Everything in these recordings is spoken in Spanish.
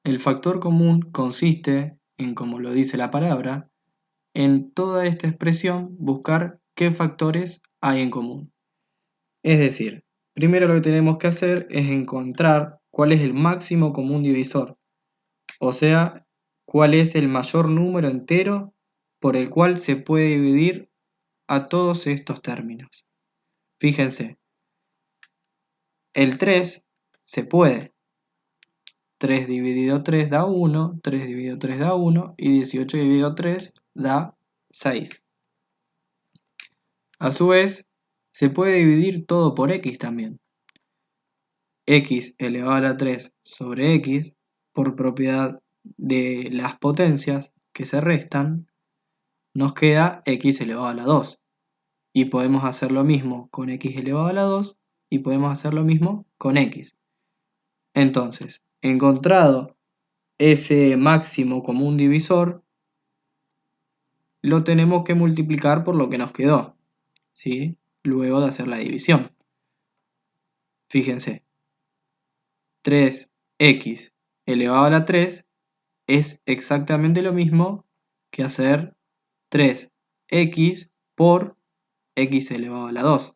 El factor común consiste en, como lo dice la palabra, en toda esta expresión buscar qué factores hay en común. Es decir, primero lo que tenemos que hacer es encontrar cuál es el máximo común divisor, o sea, cuál es el mayor número entero por el cual se puede dividir a todos estos términos. Fíjense, el 3 se puede. 3 dividido 3 da 1, 3 dividido 3 da 1 y 18 dividido 3 da 6. A su vez, se puede dividir todo por x también. X elevado a la 3 sobre x, por propiedad de las potencias que se restan, nos queda x elevado a la 2. Y podemos hacer lo mismo con x elevado a la 2 y podemos hacer lo mismo con x. Entonces, encontrado ese máximo común divisor, lo tenemos que multiplicar por lo que nos quedó, ¿sí? Luego de hacer la división. Fíjense, 3x elevado a la 3 es exactamente lo mismo que hacer 3x por x elevado a la 2.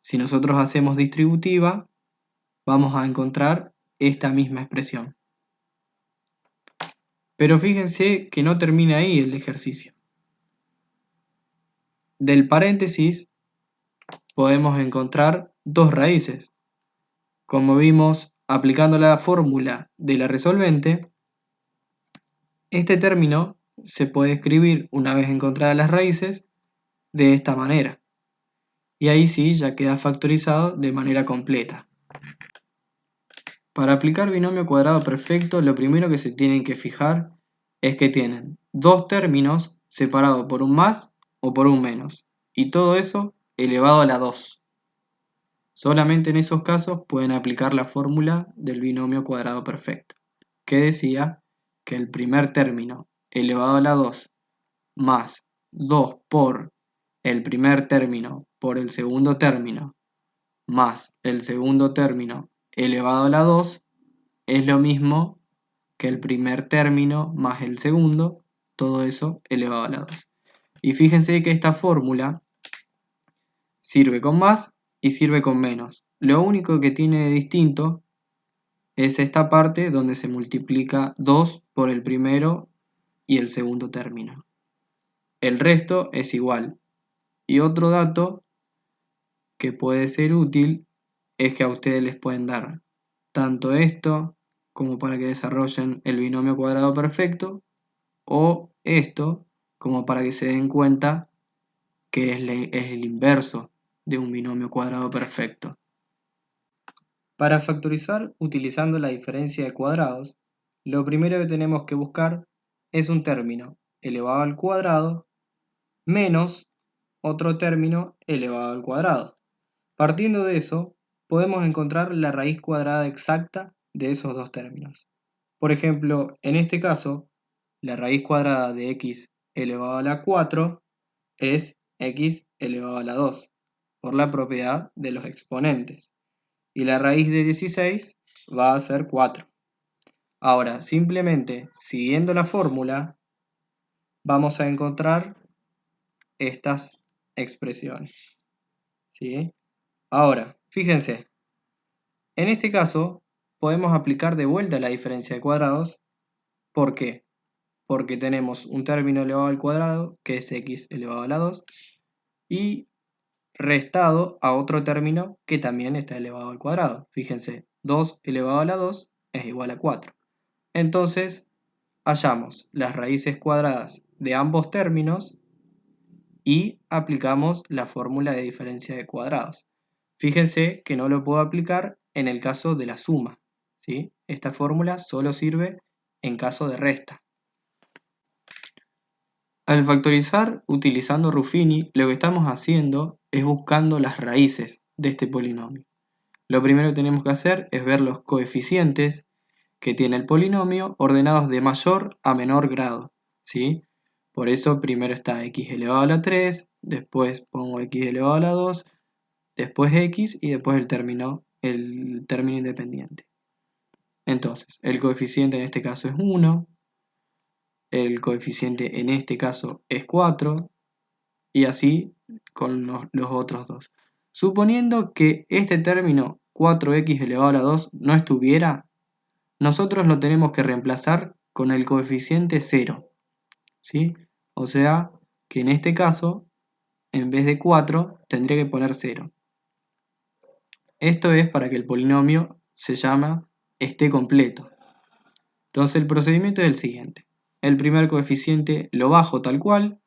Si nosotros hacemos distributiva, vamos a encontrar esta misma expresión. Pero fíjense que no termina ahí el ejercicio. Del paréntesis podemos encontrar dos raíces. Como vimos aplicando la fórmula de la resolvente, este término se puede escribir una vez encontradas las raíces de esta manera. Y ahí sí ya queda factorizado de manera completa. Para aplicar binomio cuadrado perfecto, lo primero que se tienen que fijar es que tienen dos términos separados por un más o por un menos, y todo eso elevado a la 2. Solamente en esos casos pueden aplicar la fórmula del binomio cuadrado perfecto, que decía que el primer término elevado a la 2 más 2 por el primer término por el segundo término más el segundo término elevado a la 2 es lo mismo que el primer término más el segundo, todo eso elevado a la 2. Y fíjense que esta fórmula sirve con más y sirve con menos. Lo único que tiene de distinto es esta parte donde se multiplica 2 por el primero y el segundo término. El resto es igual. Y otro dato que puede ser útil es que a ustedes les pueden dar tanto esto como para que desarrollen el binomio cuadrado perfecto, o esto como para que se den cuenta que es el inverso de un binomio cuadrado perfecto. Para factorizar utilizando la diferencia de cuadrados, lo primero que tenemos que buscar es un término elevado al cuadrado menos otro término elevado al cuadrado. Partiendo de eso, podemos encontrar la raíz cuadrada exacta de esos dos términos. Por ejemplo, en este caso, la raíz cuadrada de x elevado a la 4 es x elevado a la 2, por la propiedad de los exponentes. Y la raíz de 16 va a ser 4. Ahora, simplemente siguiendo la fórmula, vamos a encontrar estas expresiones, ¿sí? Ahora, fíjense, en este caso podemos aplicar de vuelta la diferencia de cuadrados. ¿Por qué? Porque tenemos un término elevado al cuadrado, que es x elevado a la 2, y restado a otro término que también está elevado al cuadrado. Fíjense, 2 elevado a la 2 es igual a 4. Entonces, hallamos las raíces cuadradas de ambos términos y aplicamos la fórmula de diferencia de cuadrados. Fíjense que no lo puedo aplicar en el caso de la suma, ¿sí? Esta fórmula solo sirve en caso de resta. Al factorizar utilizando Ruffini, lo que estamos haciendo es buscando las raíces de este polinomio. Lo primero que tenemos que hacer es ver los coeficientes que tiene el polinomio ordenados de mayor a menor grado, ¿sí? Por eso primero está x elevado a la 3, después pongo x elevado a la 2, después x y después el término independiente. Entonces, el coeficiente en este caso es 1, el coeficiente en este caso es 4, y así con los otros dos. Suponiendo que este término 4x elevado a la 2 no estuviera, nosotros lo tenemos que reemplazar con el coeficiente 0, ¿sí? O sea que en este caso, en vez de 4, tendría que poner 0. Esto es para que el polinomio esté completo. Entonces el procedimiento es el siguiente. El primer coeficiente lo bajo tal cual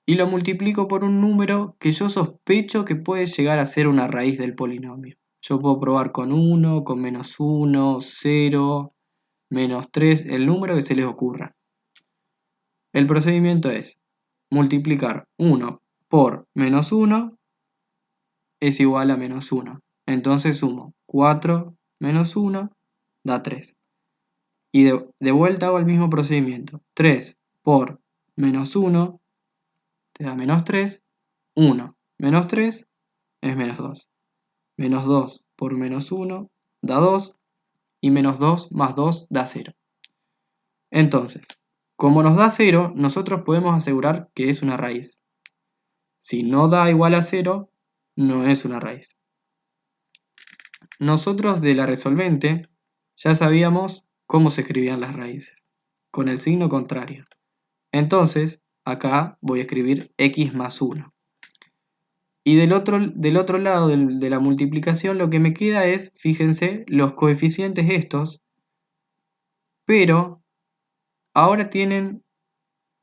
y lo multiplico por un número que yo sospecho que puede llegar a ser una raíz del polinomio. Yo puedo probar con 1, con -1, 0, -3, el número que se les ocurra. El procedimiento es multiplicar 1 por -1 es igual a -1. Entonces sumo 4 menos 1 da 3. Y de vuelta hago el mismo procedimiento. 3 por -1 te da -3. 1 menos 3 es -2. -2 por -1 da 2. Y -2 más 2 da 0. Entonces, como nos da 0, nosotros podemos asegurar que es una raíz. Si no da igual a 0, no es una raíz. Nosotros de la resolvente ya sabíamos cómo se escribían las raíces, con el signo contrario. Entonces, acá voy a escribir x más 1. Y del otro lado de la multiplicación lo que me queda es, fíjense, los coeficientes estos, pero ahora tienen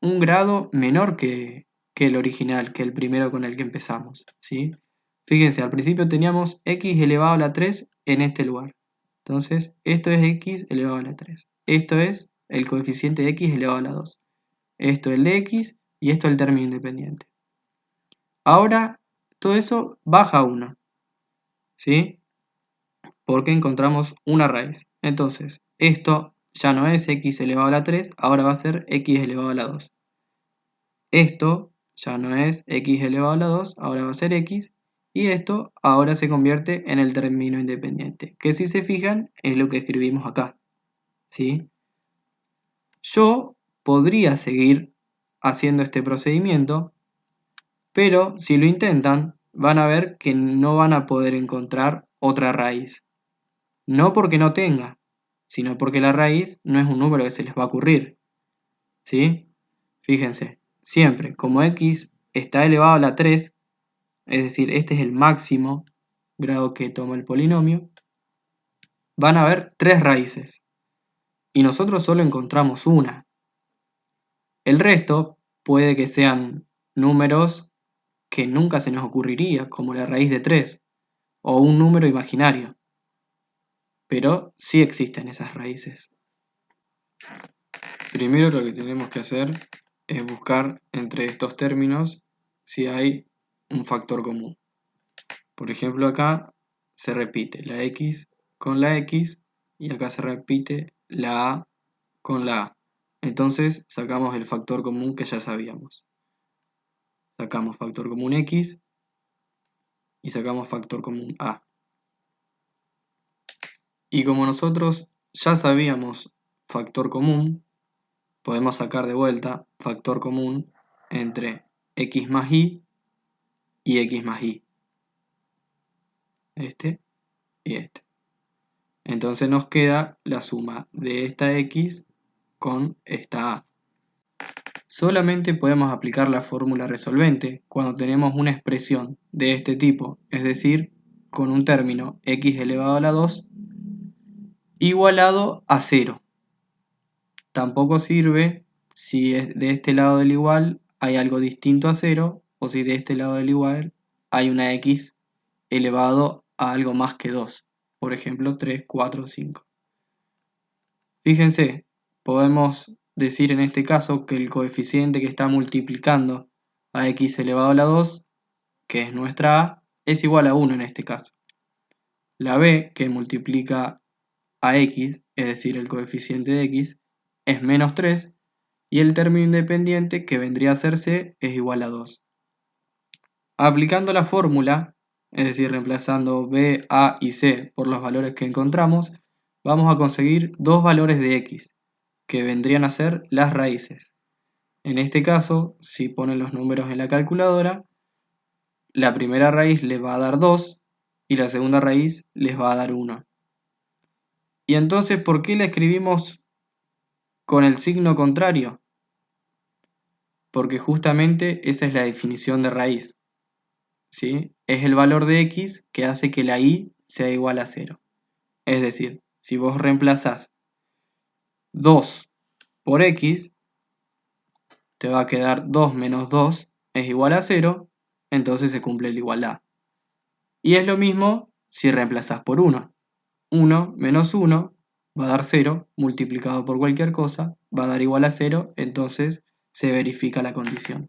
un grado menor que el original, que el primero con el que empezamos, ¿sí? Fíjense, al principio teníamos x elevado a la 3 en este lugar. Entonces, esto es x elevado a la 3. Esto es el coeficiente de x elevado a la 2. Esto es el de x y esto es el término independiente. Ahora, todo eso baja a 1, ¿sí? Porque encontramos una raíz. Entonces, esto ya no es x elevado a la 3, ahora va a ser x elevado a la 2. Esto ya no es x elevado a la 2, ahora va a ser x. Y esto ahora se convierte en el término independiente, que si se fijan es lo que escribimos acá, ¿sí? Yo podría seguir haciendo este procedimiento, pero si lo intentan, van a ver que no van a poder encontrar otra raíz. No porque no tenga, sino porque la raíz no es un número que se les va a ocurrir, ¿sí? Fíjense, siempre, como x está elevado a la 3, es decir, este es el máximo grado que toma el polinomio, van a haber 3 raíces, y nosotros solo encontramos una. El resto puede que sean números que nunca se nos ocurriría, como la raíz de 3, o un número imaginario, pero sí existen esas raíces. Primero lo que tenemos que hacer es buscar entre estos términos si hay un factor común. Por ejemplo, acá se repite la x con la x y acá se repite la a con la a. Entonces sacamos el factor común que ya sabíamos. Sacamos factor común x y sacamos factor común a. Y como nosotros ya sabíamos factor común, podemos sacar de vuelta factor común entre x más y x más y. Este y este. Entonces nos queda la suma de esta x con esta a. Solamente podemos aplicar la fórmula resolvente cuando tenemos una expresión de este tipo, es decir, con un término x elevado a la 2 igualado a 0. Tampoco sirve si de este lado del igual hay algo distinto a 0 o si de este lado del igual hay una x elevado a algo más que 2. Por ejemplo, 3, 4, 5. Fíjense, podemos decir en este caso que el coeficiente que está multiplicando a x elevado a la 2, que es nuestra a, es igual a 1 en este caso. La b, que multiplica a x, es decir, el coeficiente de x, es menos 3, y el término independiente, que vendría a ser c, es igual a 2. Aplicando la fórmula, es decir, reemplazando b, a y c por los valores que encontramos, vamos a conseguir dos valores de x, que vendrían a ser las raíces. En este caso, si ponen los números en la calculadora, la primera raíz les va a dar 2 y la segunda raíz les va a dar 1. Y entonces, ¿por qué la escribimos con el signo contrario? Porque justamente esa es la definición de raíz, ¿sí? Es el valor de x que hace que la y sea igual a 0. Es decir, si vos reemplazás 2 por x, te va a quedar 2 menos 2 es igual a 0, entonces se cumple la igualdad. Y es lo mismo si reemplazás por 1. 1 menos 1 va a dar 0, multiplicado por cualquier cosa, va a dar igual a 0, entonces se verifica la condición.